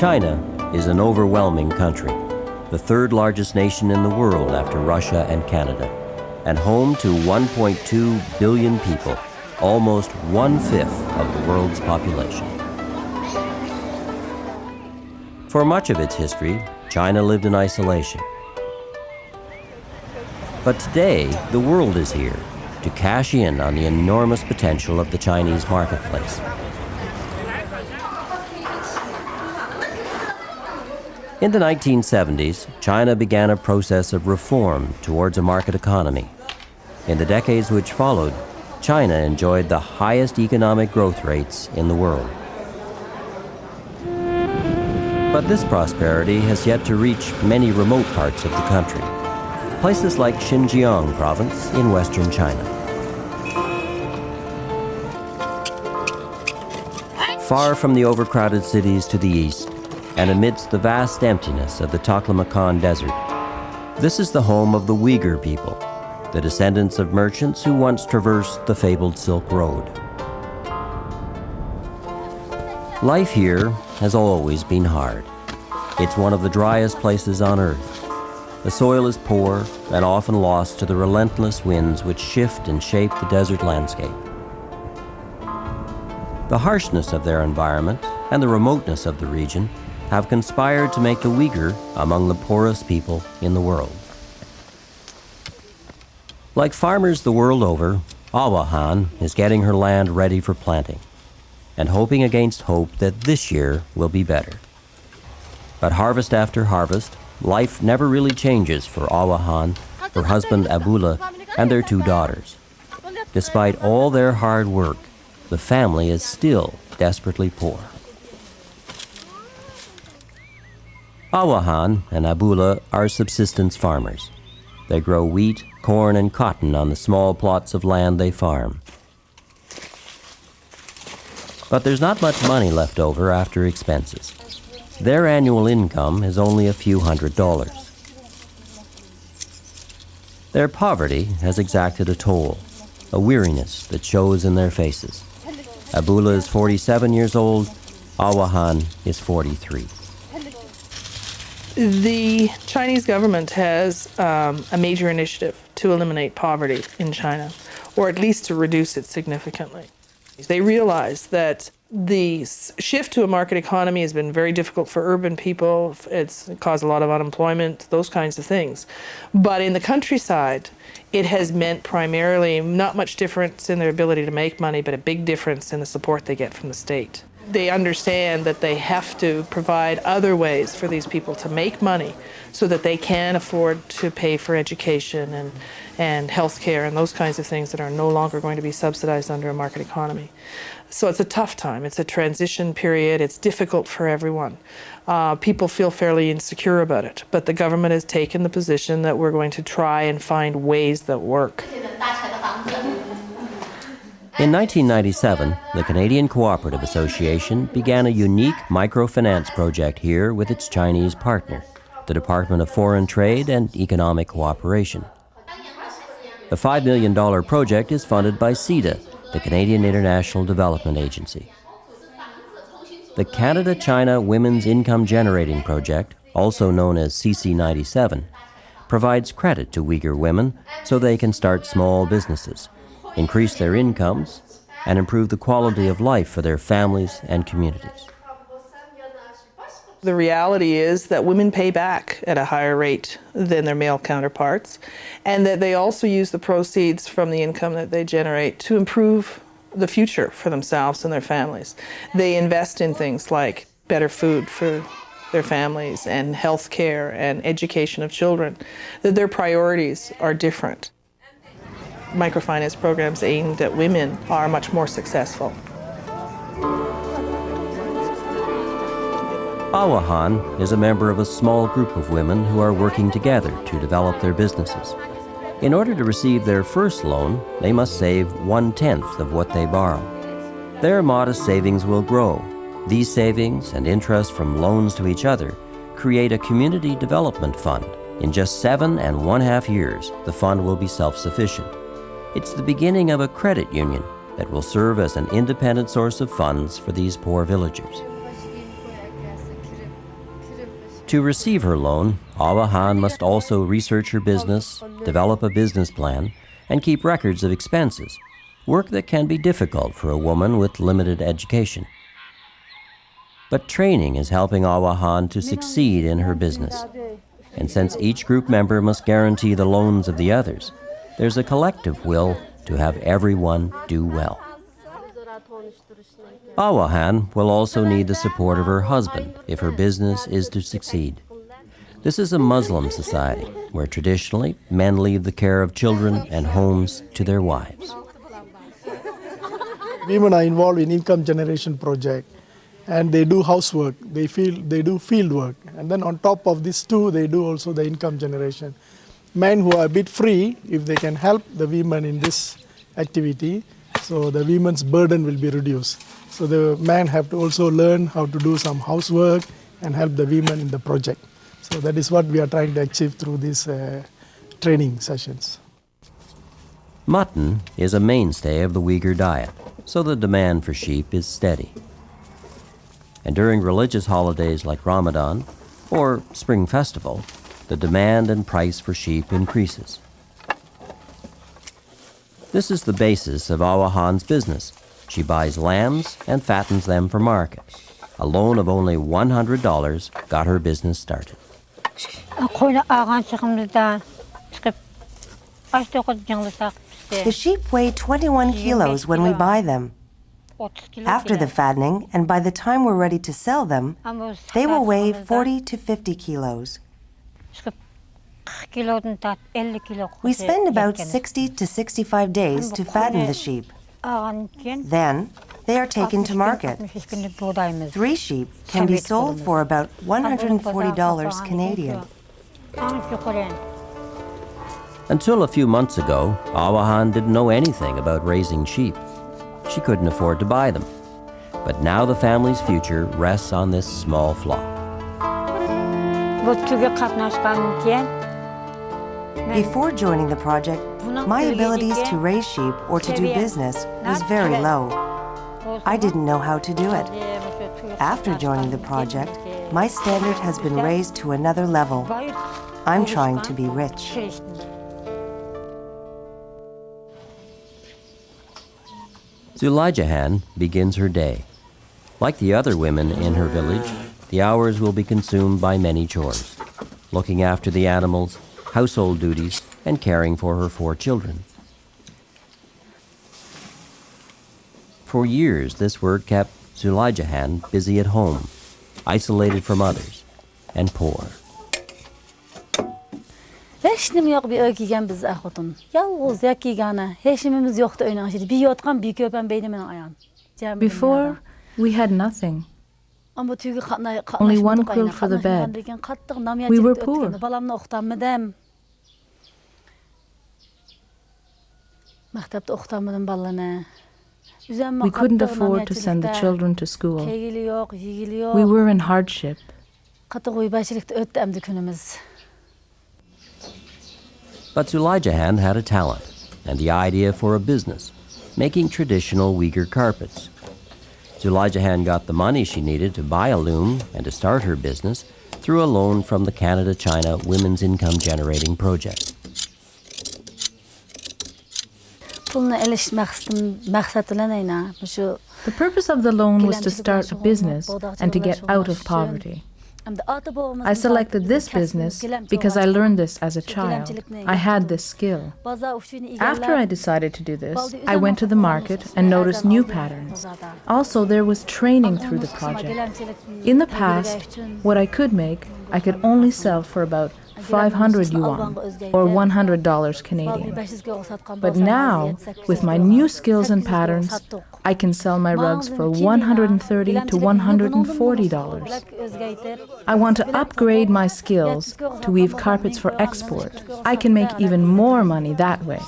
China is an overwhelming country, the third largest nation in the world after Russia and Canada, and home to 1.2 billion people, almost 1/5 of the world's population. For much of its history, China lived in isolation. But today, the world is here to cash in on the enormous potential of the Chinese marketplace. In the 1970s, China began a process of reform towards a market economy. In the decades which followed, China enjoyed the highest economic growth rates in the world. But this prosperity has yet to reach many remote parts of the country, places like Xinjiang Province in western China. Far from the overcrowded cities to the east, and amidst the vast emptiness of the Taklamakan Desert, this is the home of the Uryghur people, the descendants of merchants who once traversed the fabled Silk Road. Life here has always been hard. It's one of the driest places on earth. The soil is poor and often lost to the relentless winds which shift and shape the desert landscape. The harshness of their environment and the remoteness of the region have conspired to make the Uryghur among the poorest people in the world. Like farmers the world over, Awahan is getting her land ready for planting and hoping against hope that this year will be better. But harvest after harvest, life never really changes for Awahan, her husband Abula, and their 2 daughters. Despite all their hard work, the family is still desperately poor. Awahan and Abula are subsistence farmers. They grow wheat, corn, and cotton on the small plots of land they farm. But there's not much money left over after expenses. Their annual income is only a few $100s. Their poverty has exacted a toll, a weariness that shows in their faces. Abula is 47 years old, Awahan is 43. The Chinese government has a major initiative to eliminate poverty in China, or at least to reduce it significantly. They realize that the shift to a market economy has been very difficult for urban people. It's caused a lot of unemployment, those kinds of things. But in the countryside, it has meant primarily not much difference in their ability to make money, but a big difference in the support they get from the state. They understand that they have to provide other ways for these people to make money so that they can afford to pay for education and health care and those kinds of things that are no longer going to be subsidized under a market economy. So it's a tough time. It's a transition period. It's difficult for everyone. People feel fairly insecure about it, but the government has taken the position that we're going to try and find ways that work. In 1997, the Canadian Cooperative Association began a unique microfinance project here with its Chinese partner, the Department of Foreign Trade and Economic Cooperation. The $5 million project is funded by CIDA, the Canadian International Development Agency. The Canada-China Women's Income Generating Project, also known as CC97, provides credit to Uryghur women so they can start small businesses, increase their incomes, and improve the quality of life for their families and communities. The reality is that women pay back at a higher rate than their male counterparts, and that they also use the proceeds from the income that they generate to improve the future for themselves and their families. They invest in things like better food for their families and health care and education of children, that their priorities are different. Microfinance programs aimed at women are much more successful. Awahan is a member of a small group of women who are working together to develop their businesses. In order to receive their first loan, they must save 1/10 of what they borrow. Their modest savings will grow. These savings and interest from loans to each other create a community development fund. In just 7.5 years, the fund will be self-sufficient. It's the beginning of a credit union that will serve as an independent source of funds for these poor villagers. To receive her loan, Awa Han must also research her business, develop a business plan, and keep records of expenses, work that can be difficult for a woman with limited education. But training is helping Awa Han to succeed in her business. And since each group member must guarantee the loans of the others, there's a collective will to have everyone do well. Awa Han will also need the support of her husband if her business is to succeed. This is a Muslim society where traditionally men leave the care of children and homes to their wives. Women are involved in income generation project, and they do housework, they do field work, and then on top of this too, they do also the income generation. Men who are a bit free, if they can help the women in this activity, so the women's burden will be reduced. So the men have to also learn how to do some housework and help the women in the project. So that is what we are trying to achieve through these training sessions. Mutton is a mainstay of the Uyghur diet, so the demand for sheep is steady. And during religious holidays like Ramadan or Spring Festival, the demand and price for sheep increases. This is the basis of Awa Han's business. She buys lambs and fattens them for market. A loan of only $100 got her business started. The sheep weigh 21 kilos when we buy them. After the fattening, and by the time we're ready to sell them, they will weigh 40 to 50 kilos. We spend about 60 to 65 days to fatten the sheep. Then, they are taken to market. 3 sheep can be sold for about $140 Canadian. Until a few months ago, Awa Han didn't know anything about raising sheep. She couldn't afford to buy them. But now the family's future rests on this small flock. Before joining the project, my abilities to raise sheep or to do business was very low. I didn't know how to do it. After joining the project, my standard has been raised to another level. I'm trying to be rich. Zulaijahan begins her day. Like the other women in her village, the hours will be consumed by many chores, looking after the animals, household duties, and caring for her 4 children. For years, this work kept Zulaijahan busy at home, isolated from others, and poor. Heşnim yok bir öykügen biz ahutun. Yalnız yakigana. Heşimimiz yoktu oynan şey. Bir yotkan bir köpen beynimin ayan. Before, we had nothing. Only one quilt for the bed. We were poor. We couldn't afford to send the children to school. We were in hardship. But Zulaijahan had a talent and the idea for a business, making traditional Uyghur carpets. Zulaijahan got the money she needed to buy a loom and to start her business through a loan from the Canada-China Women's Income Generating Project. The purpose of the loan was to start a business and to get out of poverty. I selected this business because I learned this as a child. I had this skill. After I decided to do this, I went to the market and noticed new patterns. Also, there was training through the project. In the past, what I could make, I could only sell for about 500 yuan, or $100 Canadian. But now, with my new skills and patterns, I can sell my rugs for $130 to $140. I want to upgrade my skills to weave carpets for export. I can make even more money that way.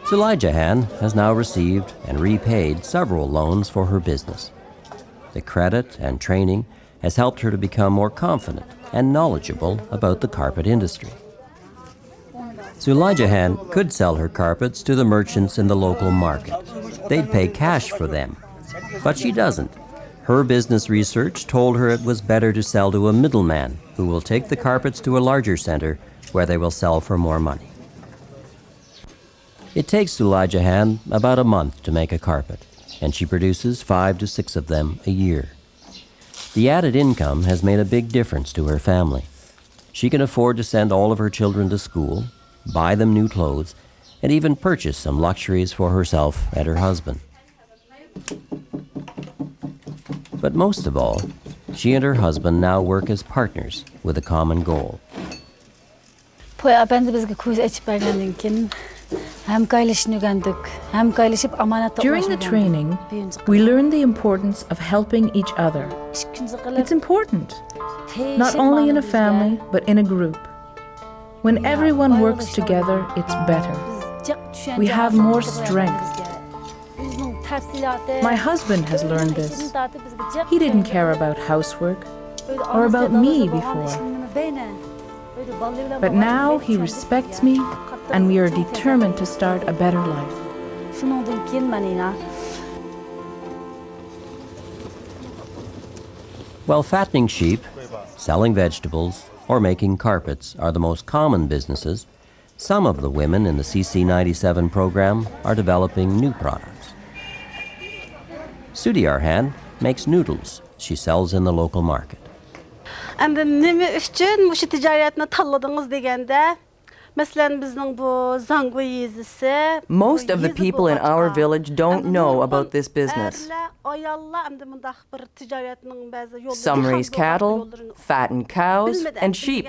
Zulaijahan has now received and repaid several loans for her business. The credit and training has helped her to become more confident and knowledgeable about the carpet industry. Zulaijahan could sell her carpets to the merchants in the local market. They'd pay cash for them. But she doesn't. Her business research told her it was better to sell to a middleman who will take the carpets to a larger center where they will sell for more money. It takes Zulaija Jahan about a month to make a carpet, and she produces 5 to 6 of them a year. The added income has made a big difference to her family. She can afford to send all of her children to school, buy them new clothes, and even purchase some luxuries for herself and her husband. But most of all, she and her husband now work as partners with a common goal. During the training, we learn the importance of helping each other. It's important, not only in a family, but in a group. When everyone works together, it's better. We have more strength. My husband has learned this. He didn't care about housework or about me before. But now he respects me, and we are determined to start a better life. While fattening sheep, selling vegetables, or making carpets are the most common businesses, some of the women in the CC97 program are developing new products. Sudiarhan makes noodles she sells in the local market. Most of the people in our village don't know about this business. Some raise cattle, fatten cows, and sheep.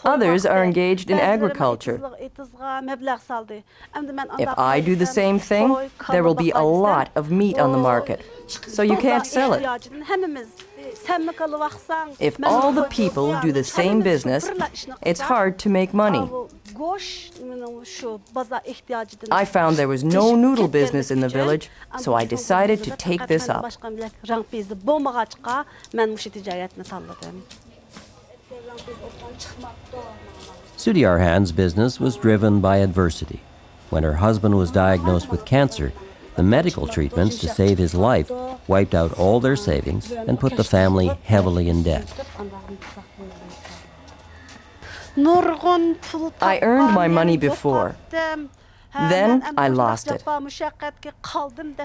Others are engaged in agriculture. If I do the same thing, there will be a lot of meat on the market, so you can't sell it. If all the people do the same business, it's hard to make money. I found there was no noodle business in the village, so I decided to take this up. Sudiarhan's business was driven by adversity. When her husband was diagnosed with cancer, the medical treatments to save his life wiped out all their savings and put the family heavily in debt. I earned my money before. Then I lost it.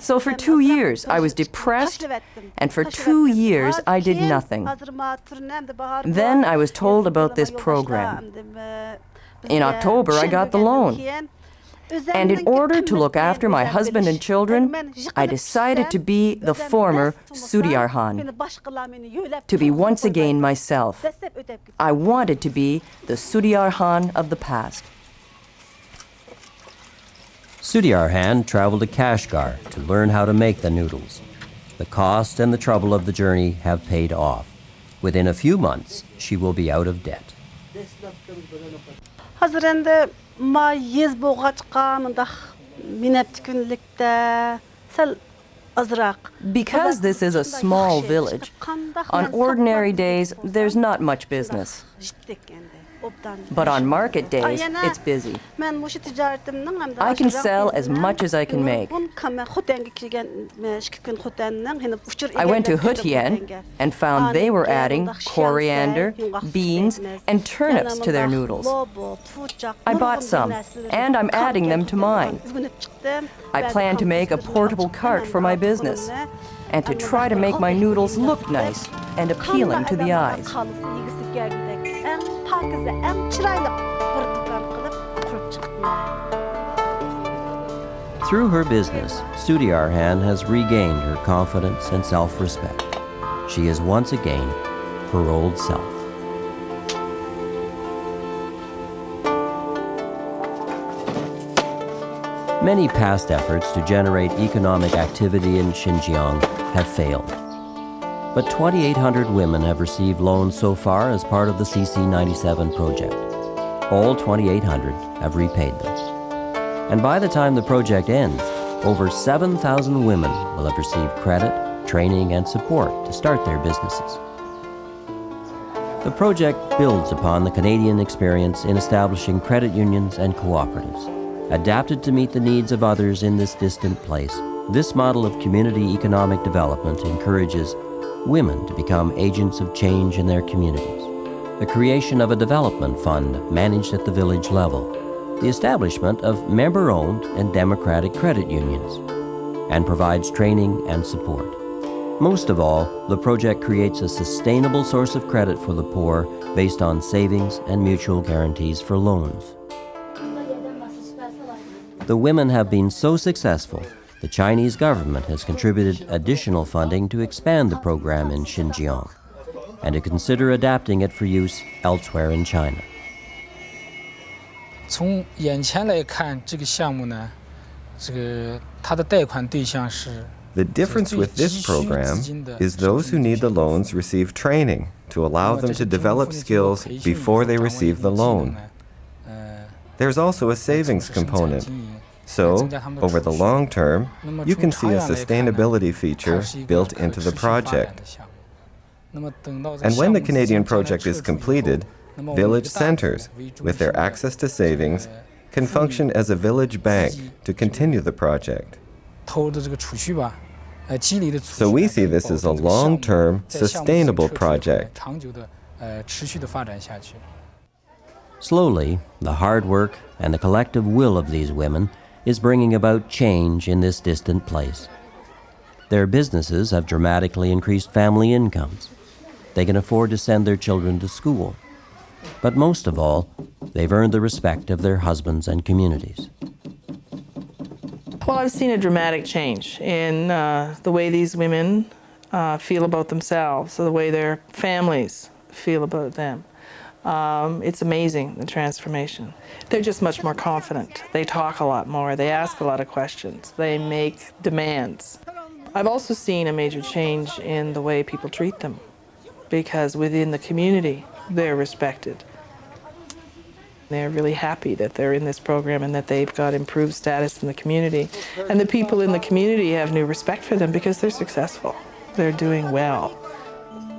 So for 2 years I was depressed, and for 2 years I did nothing. Then I was told about this program. In October I got the loan. And in order to look after my husband and children, I decided to be the former Sudiarhan, to be once again myself. I wanted to be the Sudiarhan of the past. Sudiarhan traveled to Kashgar to learn how to make the noodles. The cost and the trouble of the journey have paid off. Within a few months, she will be out of debt. Because this is a small village, on ordinary days there's not much business. But on market days, it's busy. I can sell as much as I can make. I went to Hutien and found they were adding coriander, beans, and turnips to their noodles. I bought some, and I'm adding them to mine. I plan to make a portable cart for my business, and to try to make my noodles look nice and appealing to the eyes. Through her business, Sudiarhan has regained her confidence and self-respect. She is once again her old self. Many past efforts to generate economic activity in Xinjiang have failed. But 2,800 women have received loans so far as part of the CC97 project. All 2,800 have repaid them. And by the time the project ends, over 7,000 women will have received credit, training, and support to start their businesses. The project builds upon the Canadian experience in establishing credit unions and cooperatives, adapted to meet the needs of others in this distant place This model of community economic development encourages women to become agents of change in their communities. The creation of a development fund managed at the village level, the establishment of member-owned and democratic credit unions, and provides training and support. Most of all, the project creates a sustainable source of credit for the poor based on savings and mutual guarantees for loans. The women have been so successful, the Chinese government has contributed additional funding to expand the program in Xinjiang and to consider adapting it for use elsewhere in China. 从眼前来看，这个项目呢，它的贷款对象是 The difference with this program is those who need the loans receive training to allow them to develop skills before they receive the loan. There's also a savings component. So, over the long term, you can see a sustainability feature built into the project. And when the Canadian project is completed, village centers, with their access to savings, can function as a village bank to continue the project. So we see this as a long-term, sustainable project. Slowly, the hard work and the collective will of these women is bringing about change in this distant place. Their businesses have dramatically increased family incomes. They can afford to send their children to school. But most of all, they've earned the respect of their husbands and communities. Well, I've seen a dramatic change in the way these women feel about themselves, or the way their families feel about them. It's amazing, the transformation. They're just much more confident. They talk a lot more. They ask a lot of questions. They make demands. I've also seen a major change in the way people treat them, because within the community, they're respected. They're really happy that they're in this program and that they've got improved status in the community. And the people in the community have new respect for them because they're successful. They're doing well.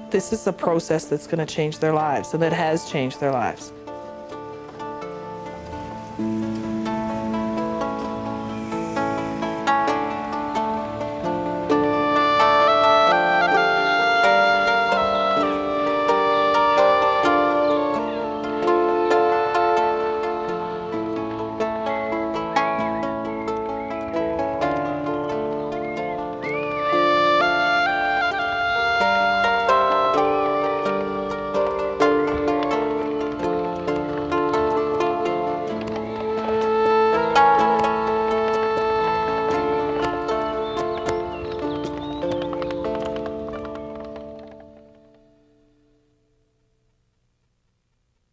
This is a process that's going to change their lives, and that has changed their lives.